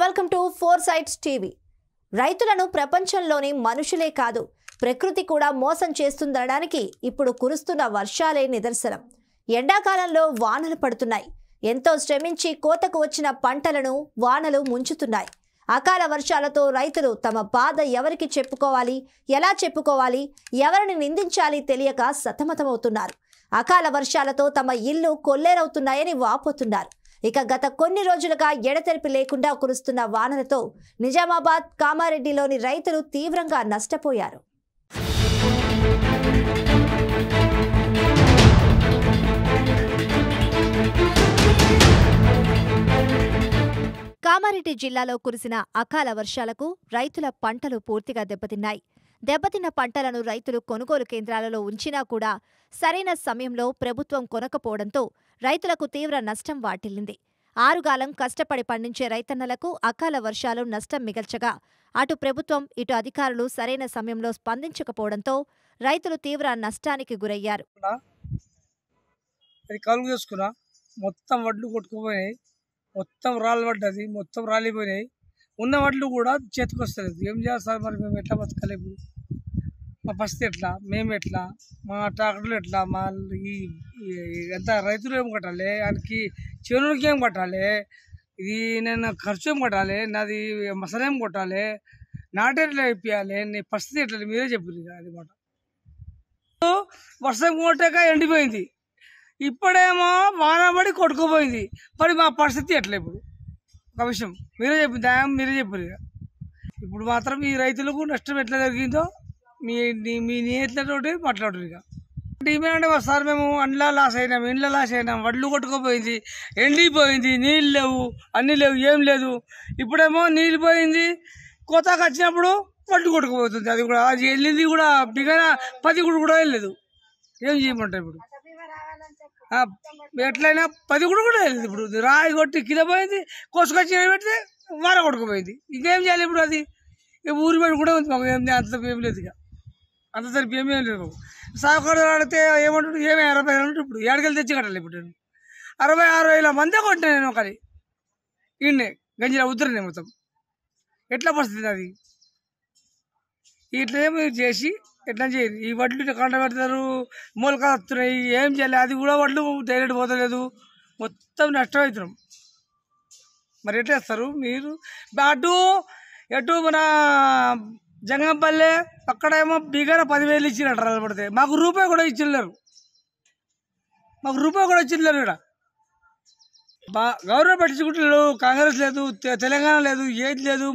Welcome to four sites TV. రైతులను ప్రపంచంలోని మనుషులే కాదు ప్రకృతి కూడా మోసం చేస్తుందనడానికి ఇప్పుడు కురుస్తున్న వర్షాలే నిదర్శనం. ఎండాకాలంలో వానలు పడుతున్నాయి. ఎంతో శ్రమించి కోతకు వచ్చిన పంటలను వానలు ముంచుతున్నాయి. అకాల వర్షాలతో రైతులు తమ బాధ ఎవరికి చెప్పుకోవాలి, ఎలా చెప్పుకోవాలి, ఎవరిని నిందించాలి తెలియక సతమతమవుతున్నారు. అకాల వర్షాలతో తమ ఇల్లు కొల్లేరవుతున్నాయని వాపోతున్నారు. ఇక గత కొన్ని రోజులుగా ఎడతెరిపి లేకుండా కురుస్తున్న వానలతో నిజామాబాద్, కామారెడ్డిలోని రైతులు తీవ్రంగా నష్టపోయారు. కామారెడ్డి జిల్లాలో కురిసిన అకాల వర్షాలకు రైతుల పంటలు పూర్తిగా దెబ్బతిన్నాయి. దెబ్బతిన్న పంటలను రైతులు కొనుగోలు కేంద్రాలలో ఉంచినా కూడా సరైన సమయంలో ప్రభుత్వం కొనకపోవడంతో రైతులకు తీవ్ర నష్టం వాటిల్లింది. ఆరుగాలం కష్టపడి పండించే రైతన్నలకు అకాల వర్షాలు నష్టం మిగల్చగా అటు ప్రభుత్వం, ఇటు అధికారులు సరైన సమయంలో స్పందించకపోవడంతో రైతులు తీవ్ర నష్టానికి గురయ్యారు. మొత్తం వడ్లు కొట్టుకుపోయినాయి, మొత్తం రాళ్ళు పడ్డది, మొత్తం రాలిపోయినాయి. ఉన్న వడ్లు కూడా చేతికొస్తలేదు. ఏం చేస్తారు మరి? మేము ఎట్లా బతకాలి? ఇప్పుడు మా పరిస్థితి ఎట్లా, మేము ఎట్లా, మా ట్రాక్టర్లు ఎట్లా, మా ఎంత రైతులు ఏం కట్టాలి, ఆయనకి చేనులకి ఏం కట్టాలి, ఇది నేను ఖర్చు ఏం కట్టాలి, నాది మసలేం కొట్టాలి, నాటెట్లా ఇప్పియాలి, నీ పరిస్థితి ఎట్లా మీరే చెప్పారు. అది మాట వర్షం కొట్టాక ఎండిపోయింది, ఇప్పుడేమో వానబడి కొట్టుకుపోయింది. మరి మా పరిస్థితి ఎట్లా? ఇప్పుడు ఒక విషయం మీరే చెప్పింది, మీరే చెప్పారు. ఇప్పుడు మాత్రం ఈ రైతులకు నష్టం ఎట్లా జరిగిందో మీ నేతలతోటి మాట్లాడరు. ఇక ఏమేనంటే సార్, మేము అండ్లా లాస్ అయినాం, ఇండ్ల లాస్ అయినాం, వడ్లు కొట్టుకుపోయింది, ఎండిపోయింది, నీళ్ళు లేవు, అన్నీ లేవు, ఏం లేదు. ఇప్పుడేమో నీళ్ళు పోయింది, కోతకు వచ్చినప్పుడు వడ్లు కొట్టుకుపోతుంది. అది కూడా అది వెళ్ళింది కూడా బిగన 10 కూడా వెళ్ళలేదు. ఏం చేయమంటారు ఇప్పుడు? ఎట్లయినా 10 కూడా వెళ్ళలేదు. ఇప్పుడు రాయి కొట్టి కింద పోయింది, కోసుకొచ్చి పెడితే వార కొట్టుకుపోయింది. ఇంకేం చేయాలి ఇప్పుడు? అది ఊరి బయట కూడా ఉంది. మాకు ఏం అంత ఏం లేదు, ఇక అంత సరిపి ఏమేం లేదు. సాగుకారు అడిగితే ఏమంటాడు, ఏమే 60 అంటే ఇప్పుడు ఏడకెళ్ళి తెచ్చి కట్టాలి. ఇప్పుడు నేను 60-60 మందే కొట్టినా నేను ఒకరి ఈయన్నే గంజిలా ఉద్దరనే మొత్తం. ఎట్లా పరిస్థితి అది? ఇట్లా ఏమి చేసి ఎట్లా చేయరు. ఈ వడ్లు కంట పెడతారు, మూలకాలు వస్తున్నాయి, ఏం చేయాలి? అది కూడా వడ్లు డైరెక్ట్ పోతలేదు, మొత్తం నష్టం అవుతున్నాం. మరి ఎట్లా వేస్తారు మీరు? ఎటు మన జంగంపల్లె అక్కడేమో బిగర 10,000 ఇచ్చినట్టు రాళ్ళు పడితే మాకు రూపాయి కూడా ఇచ్చిలేరు. ఇక్కడ గవర్నమెంట్ పట్టించుకుంటలేడు. కాంగ్రెస్ లేదు, తెలంగాణ లేదు, ఏది లేదు.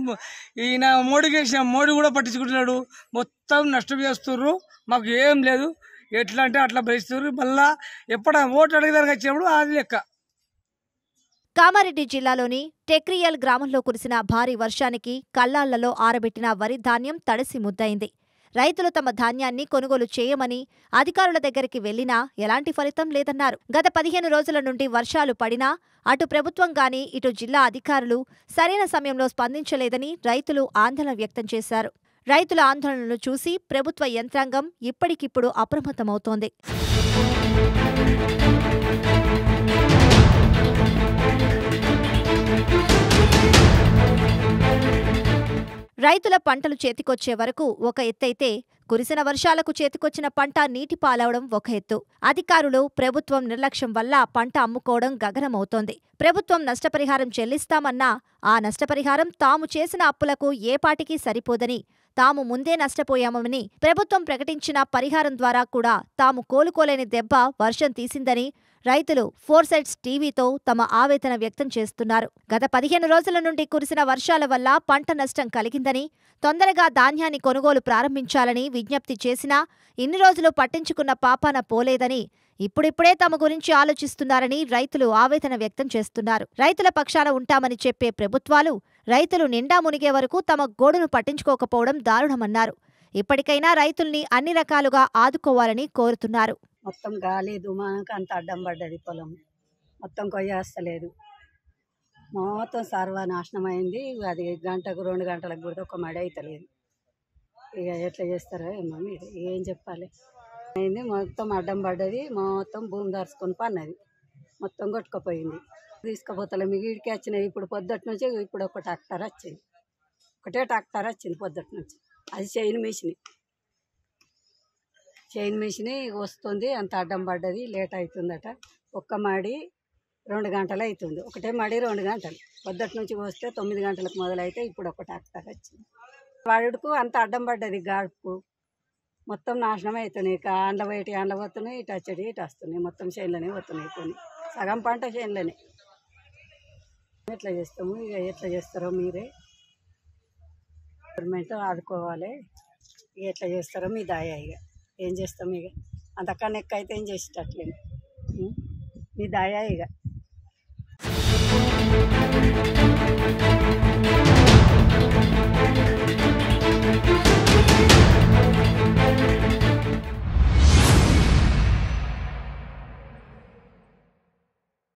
ఈయన మోడీకి వేసిన మోడీ కూడా పట్టించుకుంటున్నాడు. మొత్తం నష్టం చేస్తుర్రు. మాకు ఏం లేదు. ఎట్లా అంటే అట్లా భరిస్తున్నారు. మళ్ళా ఎప్పుడైనా ఓటు అడిగేదానికి వచ్చినప్పుడు అది లెక్క. కామారెడ్డి జిల్లాలోని టెక్రియల్ గ్రామంలో కురిసిన భారీ వర్షానికి కల్లాళ్లలో ఆరబెట్టిన వరి ధాన్యం తడిసి ముద్దయింది. రైతులు తమ ధాన్యాన్ని కొనుగోలు చేయమని అధికారుల దగ్గరికి వెళ్లినా ఎలాంటి ఫలితం లేదన్నారు. గత 15 రోజుల నుండి వర్షాలు పడినా అటు ప్రభుత్వం గాని, ఇటు జిల్లా అధికారులు సరైన సమయంలో స్పందించలేదని రైతులు ఆందోళన వ్యక్తం చేశారు. రైతుల ఆందోళనలు చూసి ప్రభుత్వ యంత్రాంగం ఇప్పటికిప్పుడు అప్రమత్తమవుతోంది. రైతుల పంటలు చేతికొచ్చే వరకు ఒక ఎత్తైతే, కురిసిన వర్షాలకు చేతికొచ్చిన పంట నీటి పాలవడం ఒక ఎత్తు. అధికారులు, ప్రభుత్వం నిర్లక్ష్యం వల్ల పంట అమ్ముకోవడం గగనమవుతోంది. ప్రభుత్వం నష్టపరిహారం చెల్లిస్తామన్నా ఆ నష్టపరిహారం తాము చేసిన అప్పులకు ఏపాటికి సరిపోదని, తాము ముందే నష్టపోయామని ప్రభుత్వం ప్రకటించిన పరిహారం ద్వారా కూడా తాము కోలుకోలేని దెబ్బ వర్షం తీసిందని రైతులు ఫోర్ సైట్స్ టీవీతో తమ ఆవేదన వ్యక్తం చేస్తున్నారు. గత 15 రోజుల నుండి కురిసిన వర్షాల వల్ల పంట నష్టం కలిగిందని, తొందరగా ధాన్యాన్ని కొనుగోలు ప్రారంభించాలని విజ్ఞప్తి చేసినా ఇన్ని రోజులు పట్టించుకున్న పాపాన పోలేదని, ఇప్పుడిప్పుడే తమ గురించి ఆలోచిస్తున్నారని రైతులు ఆవేదన వ్యక్తం చేస్తున్నారు. రైతుల పక్షాన ఉంటామని చెప్పే ప్రభుత్వాలు రైతులు నిండా మునిగే వరకు తమ గోడును పట్టించుకోకపోవడం దారుణమన్నారు. ఇప్పటికైనా రైతుల్ని అన్ని రకాలుగా ఆదుకోవాలని కోరుతున్నారు. మొత్తం గాలి దుమానికి అంత అడ్డం పడ్డది, పొలం మొత్తం కొయ్యేస్తలేదు, మొత్తం సర్వనాశనం అయింది. అది గంటకు 2 గంటలకు కూడా ఒక మడి అవుతలేదు. ఇక ఎట్లా చేస్తారో ఏమో, మీరు ఏం చెప్పాలి? అయింది మొత్తం అడ్డం పడ్డది, మొత్తం భూమి దర్చుకొని పన్నది, మొత్తం కొట్టుకుపోయింది. తీసుకుపోతలేము వీడికి వచ్చినాయి. ఇప్పుడు పొద్దుటి నుంచి ఇప్పుడు ఒక ట్రాక్టర్ వచ్చింది, ఒకటే ట్రాక్టర్ వచ్చింది పొద్దుటి నుంచి. అది చైన్ మిషన్ వస్తుంది, అంత అడ్డం పడ్డది, లేట్ అవుతుందట. ఒక్క మాడి 2 గంటలు అవుతుంది, ఒకటే మాడి 2 గంటలు. పొద్దుటి నుంచి వస్తే 9 గంటలకు మొదలైతే ఇప్పుడు ఒక ట్రాక్టర్ వచ్చింది. వాడుకు అంత అడ్డం పడ్డది, గాడుపు మొత్తం నాశనం అవుతున్నాయి. అండ్ల బయట అండ్ల పోతున్నాయి, ఇటు వచ్చేటి ఇటు వస్తున్నాయి, మొత్తం చేనులోనే పోతున్నాయి. కొన్ని సగం పంట చేనులోనే. ఎట్లా చేస్తాము ఇక, ఎట్లా చేస్తారో మీరే, గవర్నమెంట్ ఆదుకోవాలి. ఇక ఎట్లా చేస్తారో మీ దాయ. ఇక ఏం చేస్తాం, ఇక అంతకన్నా ఎక్కువ అయితే ఏం చేసేటట్లేదు. మీ దాయ ఇక.